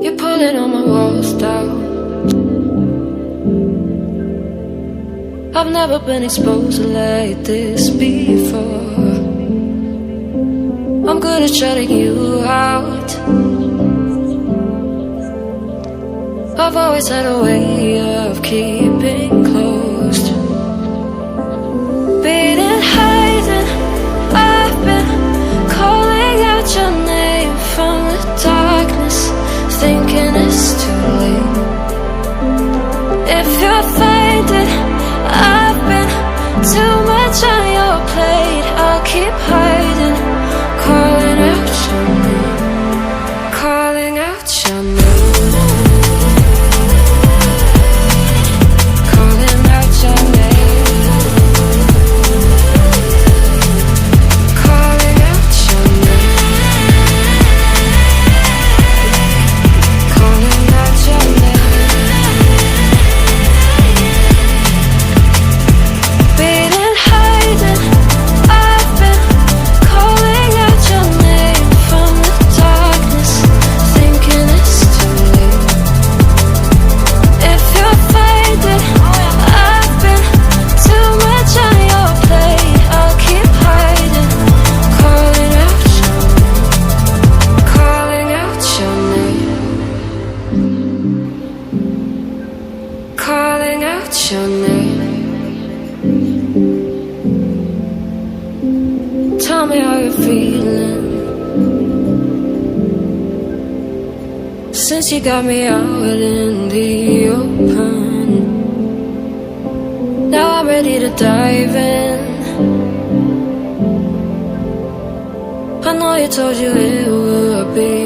You're pulling on my walls down. I've never been exposed like this before. I'm good at shutting you out. I've always had a way of keeping closed. Beating, hiding, I've been calling out your name from the darkness, thinking it's too late. If you're finding I've been too much on your plate, I'll keep hiding, calling out your name, calling out your name. Calling out your name. Tell me how you're feeling since you got me out in the open. Now I'm ready to dive in. I know you told you it would be